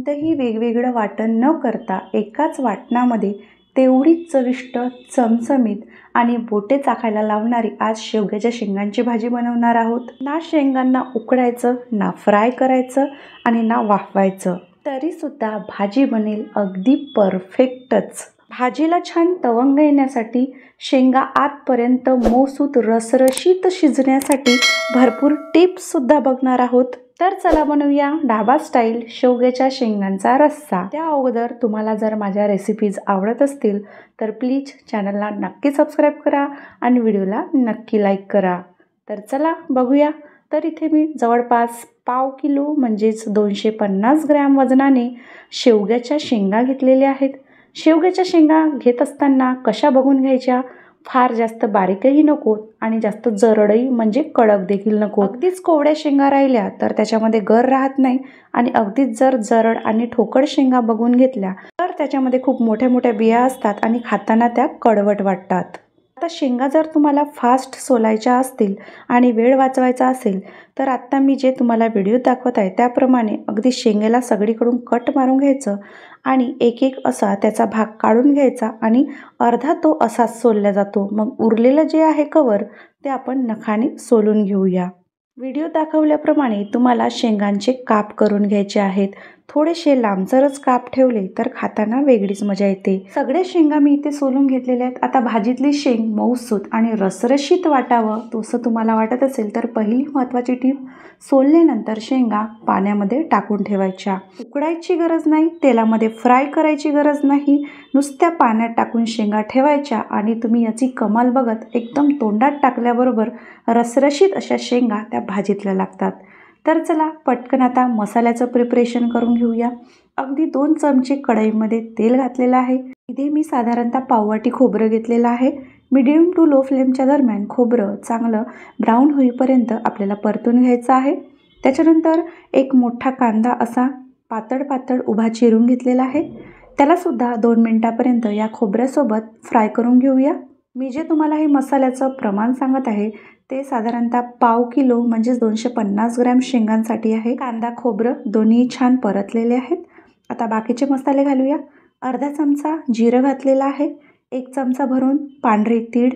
कोणतंही वेगवेगळं वाटण न करता एकाच वाटणामध्ये तेवढीच चविष्ट, चमचमीत आणि बोटे चाखायला लावणारी आज शेवग्याच्या शेंगांची भाजी बनवणार आहोत। ना शेंगांना उकडायचं, ना फ्राय करायचं आणि ना वाफवायचं, तरीसुद्धा भाजी बनेल अगदी परफेक्टच। भाजीला छान तवंग येण्यासाठी, शेंगा आतपर्यंत मऊसूत रसरशीत शिजण्यासाठी भरपूर टिप्ससुद्धा बघणार आहोत। तर चला बनवूया ढाबा स्टाईल शेवग्याच्या शेंगांचा रस्सा। त्या अगोदर तुम्हाला जर माझ्या रेसिपीज आवडत असतील तर प्लीज चॅनलला नक्की सबस्क्राईब करा आणि व्हिडिओला नक्की लाईक करा। तर चला बघूया। तर इथे मी जवळपास पाव किलो म्हणजेच 250 ग्रॅम वजनाने शेवग्याच्या शेंगा घेतलेल्या आहेत। शेवग्याच्या शेंगा घेत असताना कशा बघून घ्यायच्या, फार जास्त बारीकही नको आणि जास्त जरडही म्हणजे कडक देखील नको। अगदीच कोवड्या शेंगा राहिल्या तर त्याच्यामध्ये गर राहत नाही आणि अगदीच जर जरड आणि ठोकळ शेंगा बघून घेतल्या तर त्याच्यामध्ये खूप मोठ्या मोठ्या बिया असतात आणि खाताना त्या कडवट वाटतात। आता शेंगा जर तुम्हाला फास्ट सोलायच्या असतील आणि वेळ वाचवायचा असेल तर आत्ता मी जे तुम्हाला व्हिडिओ दाखवत आहे त्याप्रमाणे अगदी शेंगेला सगळीकडून कट मारून घ्यायचं आणि एक एक असा त्याचा भाग काढून घ्यायचा आणि अर्धा तो असाच सोलला जातो। मग उरलेलं जे आहे कवर ते आपण नखाने सोलून घेऊया। व्हिडिओ दाखवल्याप्रमाणे तुम्हाला शेंगांचे काप करून घ्यायचे आहेत। थोडेसे लांबचरच काप ठेवले तर खाताना वेगळीच मजा येते। सगळ्या शेंगा मी इथे सोलून घेतलेल्या आहेत। आता भाजीतली शेंग मऊसूत आणि रसरशीत वाटावं तसं तुम्हाला वाटत असेल तर पहिली महत्त्वाची टीप, सोलल्यानंतर शेंगा पाण्यामध्ये टाकून ठेवायच्या। उकडायची गरज नाही, तेलामध्ये फ्राय करायची गरज नाही, नुसत्या पाण्यात टाकून शेंगा ठेवायच्या आणि तुम्ही याची कमाल बघत एकदम तोंडात टाकल्याबरोबर रसरशीत अशा शेंगा त्या भाजीतल्या लागतात। तर चला पटकन आता मसाल्याचं प्रिपरेशन करून घेऊया। अगदी 2 चमचे कढईमध्ये तेल घातलेलं आहे। इथे मी साधारणतः पाववाटी खोबरं घेतलेलं आहे। मीडियम टू लो फ्लेमच्या दरम्यान खोबरं चांगलं ब्राऊन होईपर्यंत आपल्याला परतून घ्यायचं आहे। त्याच्यानंतर एक मोठा कांदा असा पातळ पातळ उभा चिरून घेतलेला आहे, त्यालासुद्धा 2 मिनिटापर्यंत या खोबऱ्यासोबत फ्राय करून घेऊया। मी जे तुम्हाला हे मसाल्याचं प्रमाण सांगत आहे ते साधारणतः पाव किलो म्हणजेच 250 ग्रॅम शेंगांसाठी आहे। कांदा खोबरं दोन्ही छान परतलेले आहेत। आता बाकीचे मसाले घालूया। अर्धा चमचा जिरं घातलेला आहे, 1 चमचा भरून पांढरे तीळ,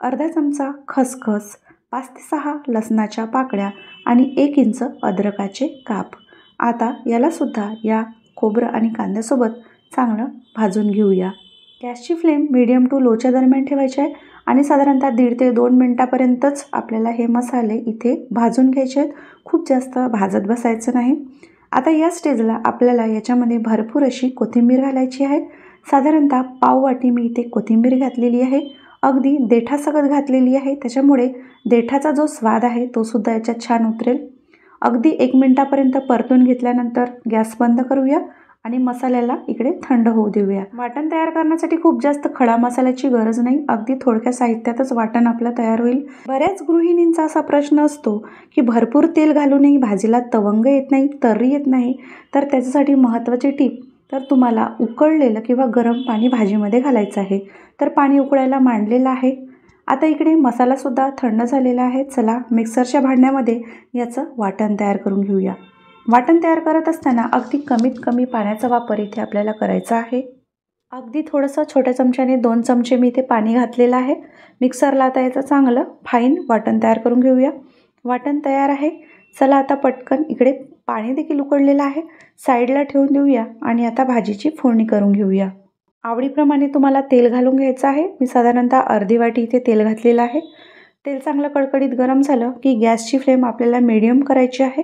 अर्धा चमचा खसखस, 5 ते 6 लसणाच्या पाकळ्या आणि 1 इंच अद्रकाचे काप। आता यालासुद्धा या खोबरं आणि कांद्यासोबत चांगलं भाजून घेऊया। गॅसची फ्लेम मीडियम टू लोच्या दरम्यान ठेवायची आहे आणि साधारणतः 1.5 ते 2 मिनिटापर्यंतच आपल्याला हे मसाले इथे भाजून घ्यायचे आहेत, खूप जास्त भाजत बसायचं नाही। आता या स्टेजला आपल्याला याच्यामध्ये भरपूर अशी कोथिंबीर घालायची आहे। साधारणतः पाव वाटी मी इथे कोथिंबीर घातलेली आहे, अगदी देठासकट घातलेली आहे, त्याच्यामुळे देठाचा जो स्वाद आहे तो सुद्धा याच्यात छान उतरेल। अगदी 1 मिनिटापर्यंत परतून घेतल्यानंतर गॅस बंद करूया आणि मसाल्याला इकडे थंड होऊ देऊया। वाटण तयार करण्यासाठी खूप जास्त खडा मसाल्याची गरज नाही, अगदी थोडक्या साहित्यातच वाटण आपलं तयार होईल। बऱ्याच गृहिणींचा असा प्रश्न असतो की भरपूर तेल घालूनही भाजीला तवंग येत नाही, तर्री येत नाही, तर त्याच्यासाठी महत्त्वाची टीप, तर तुम्हाला उकळलेलं किंवा गरम पाणी भाजीमध्ये घालायचं आहे। तर पाणी उकळायला मांडलेलं आहे। आता इकडे मसालासुद्धा थंड झालेला आहे। चला मिक्सरच्या भांड्यामध्ये याचं वाटण तयार करून घेऊया। वाटण तयार करत असताना अगदी कमीत कमी पाण्याचा वापर इथे आपल्याला करायचा आहे। अगदी थोडंसं छोट्या चमच्याने 2 चमचे मी इथे पाणी घातलेलं आहे। मिक्सरला आता याचं चांगलं फाईन वाटण तयार करून घेऊया। वाटण तयार आहे। चला आता पटकन इकडे पाणी देखील उकळलेलं आहे, साईडला ठेवून देऊया आणि आता भाजीची फोडणी करून घेऊया। आवडीप्रमाणे तुम्हाला तेल घालून घ्यायचं आहे। मी साधारणतः अर्धी वाटी इथे तेल घातलेलं आहे। तेल चांगलं कडकडीत गरम झालं की गॅसची फ्लेम आपल्याला मीडियम करायची आहे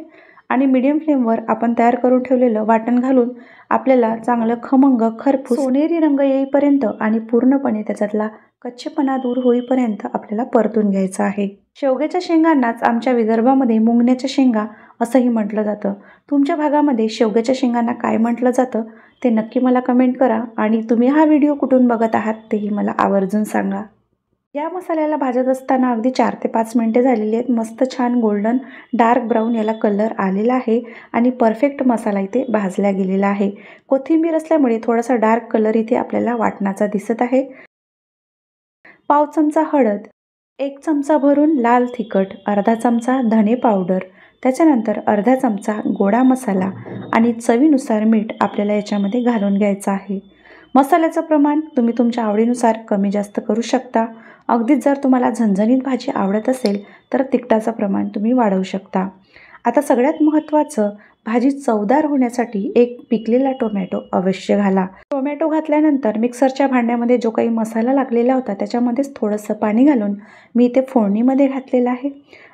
आणि मीडियम फ्लेमवर आपण तयार करून ठेवलेलं वाटण घालून आपल्याला चांगलं खमंग खरपूस सोनेरी रंग येईपर्यंत आणि पूर्णपणे त्याच्यातला कच्चेपणा दूर होईपर्यंत आपल्याला परतून घ्यायचं आहे। शेवग्याच्या शेंगांनाच आमच्या विदर्भामध्ये मुंगण्याच्या शेंगा असंही म्हटलं जातं। तुमच्या भागामध्ये शेवग्याच्या शेंगांना काय म्हटलं जातं ते नक्की मला कमेंट करा आणि तुम्ही हा व्हिडिओ कुठून बघत आहात तेही मला आवर्जून सांगा। या मसाल्याला भाजत असताना अगदी 4 ते 5 मिनिटे झालेली आहेत। मस्त छान गोल्डन डार्क ब्राऊन याला कलर आलेला आहे आणि परफेक्ट मसाला इथे भाजला गेलेला आहे। कोथिंबीर असल्यामुळे थोडासा डार्क कलर इथे आपल्याला वाटणाचा दिसत आहे। पाव चमचा हळद, 1 चमचा भरून लाल तिखट, अर्धा चमचा धने पावडर, त्याच्यानंतर अर्धा चमचा गोडा मसाला आणि चवीनुसार मीठ आपल्याला याच्यामध्ये घालून घ्यायचं आहे. मसाल्याचं प्रमाण तुम्ही तुमच्या आवडीनुसार कमी जास्त करू शकता. अगदीच जर तुम्हाला झणझणीत भाजी आवडत असेल तर तिखटाचं प्रमाण तुम्ही वाढवू शकता. आता सगळ्यात महत्त्वाचं, भाजी चवदार होण्यासाठी एक पिकलेला टोमॅटो अवश्य घाला. टोमॅटो घातल्यानंतर मिक्सरच्या भांड्यामध्ये जो काही मसाला लागलेला होता त्याच्यामध्येच थोडंसं पाणी घालून मी इथे फोडणीमध्ये घातलेलं आहे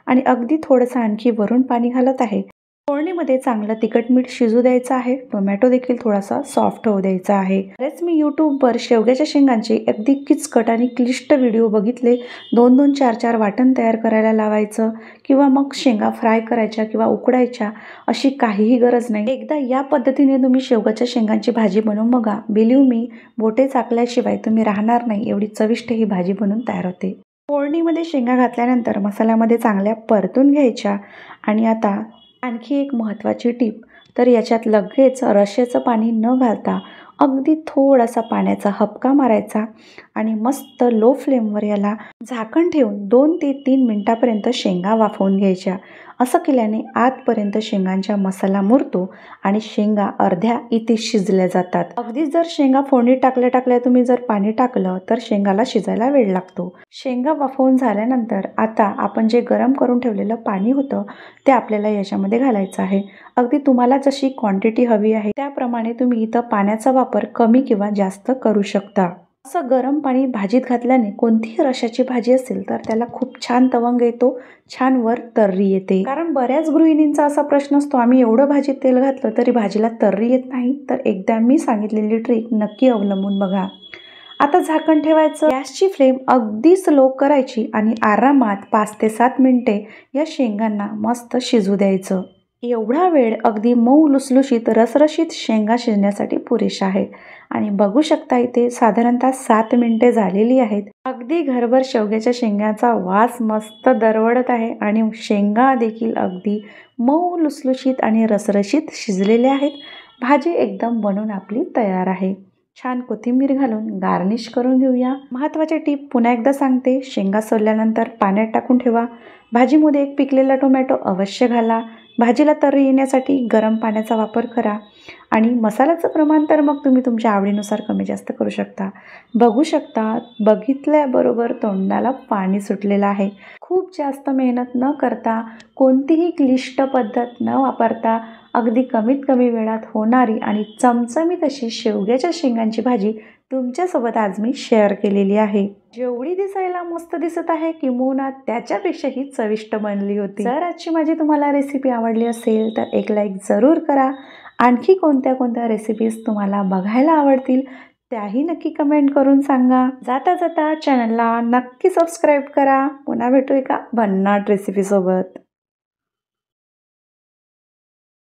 आणि अगदी थोडंसं आणखी वरून पाणी घालत आहे. फोडणीमध्ये चांगलं तिखट मीठ शिजू द्यायचं आहे. टोमॅटो देखील थोडासा सॉफ्ट होऊ द्यायचा आहे. बरेच मी यूट्यूबवर शेवग्याच्या शेंगांचे अगदी किचकट आणि क्लिष्ट व्हिडिओ बघितले. 2-2, 4-4 वाटण तयार करायला लावायचं किंवा मग शेंगा फ्राय करायच्या किंवा उकडायच्या, अशी काहीही गरज नाही. एकदा या पद्धतीने तुम्ही शेवग्याच्या शेंगांची भाजी बनवून बघा. बिलीव्ह मी, बोटे चाकल्याशिवाय तुम्ही राहणार नाही, एवढी चविष्ट ही भाजी बनून तयार होते. फोडणीमध्ये शेंगा घातल्यानंतर मसाल्यामध्ये चांगल्या परतून घ्यायच्या. आणि आता आणखी एक महत्त्वाची टीप, तर याच्यात लगेच रश्श्याचं पाणी न घालता अगदी थोडासा पाण्याचा हबका मारायचा आणि मस्त लो फ्लेमवर याला झाकण ठेवून 2 ते 3 मिनिटापर्यंत शेंगा वाफवून घ्यायच्या. असं केल्याने आतपर्यंत शेंगांचा मसाला मुरतो आणि शेंगा अर्ध्या इथे शिजल्या जातात. अगदीच जर शेंगा फोडणीत टाकल्या तुम्ही जर पाणी टाकलं तर शेंगाला शिजायला वेळ लागतो. शेंगा वाफवून झाल्यानंतर आता आपण जे गरम करून ठेवलेलं पाणी होतं ते आपल्याला याच्यामध्ये घालायचं आहे. अगदी तुम्हाला जशी क्वांटिटी हवी आहे त्याप्रमाणे तुम्ही इथं पाण्याचा वापर कमी किंवा जास्त करू शकता. असं गरम पाणी भाजीत घातल्याने कोणतीही रश्श्याची भाजी असेल तर त्याला खूप छान तवंग येतो, छान वर तर्री येते. कारण बऱ्याच गृहिणींचा असा प्रश्न असतो, आम्ही एवढं भाजीत तेल घातलं तरी भाजीला तर्री येत नाही. तर एकदा मी सांगितलेली ट्रिक नक्की अवलंबून बघा. आता झाकण ठेवायचं, गॅसची फ्लेम अगदी स्लो करायची आणि आरामात 5 ते 7 मिनिटे या शेंगांना मस्त शिजू द्यायचं. एवढा वेळ अगदी मऊ लुसलुशीत रसरशीत शेंगा शिजण्यासाठी पुरेशा आहे. आणि बघू शकता इथे साधारणतः 7 मिनिटे झालेली आहेत. अगदी घरभर शेवग्याच्या शेंगाचा वास मस्त दरवळत आहे आणि शेंगा देखील अगदी मऊ लुसलुशीत आणि रसरशीत शिजलेल्या आहेत. भाजी एकदम बनून आपली तयार आहे. छान कोथिंबीर घालून गार्निश करून घेऊया. महत्त्वाची टीप पुन्हा एकदा सांगते, शेंगा सोलल्यानंतर पाण्यात टाकून ठेवा. भाजीमध्ये एक पिकलेला टोमॅटो अवश्य घाला. भाजीला तर्री येण्यासाठी गरम पाण्याचा वापर करा. आणि मसाल्याचं प्रमाण तर मग तुम्ही तुमच्या आवडीनुसार कमी जास्त करू शकता. बघू शकता, बघितल्याबरोबर तोंडाला पाणी सुटलेलं आहे. खूप जास्त मेहनत न करता, कोणतीही क्लिष्ट पद्धत न वापरता अगदी कमीत कमी वेळात होणारी आणि चमचमीत अशी शेवग्याच्या शेंगांची भाजी तुमच्यासोबत आज मी शेअर केलेली आहे. जेवढी दिसायला मस्त दिसत आहे किंबहुना त्याच्यापेक्षाही चविष्ट बनली होती. जर आजची माझी तुम्हाला रेसिपी आवडली असेल तर एक लाईक जरूर करा. आणखी कोणत्या रेसिपीज तुम्हाला बघायला आवडतील त्याही नक्की कमेंट करून सांगा. जाता जाता चॅनलला नक्की सबस्क्राईब करा. पुन्हा भेटू एका भन्नाट रेसिपीसोबत.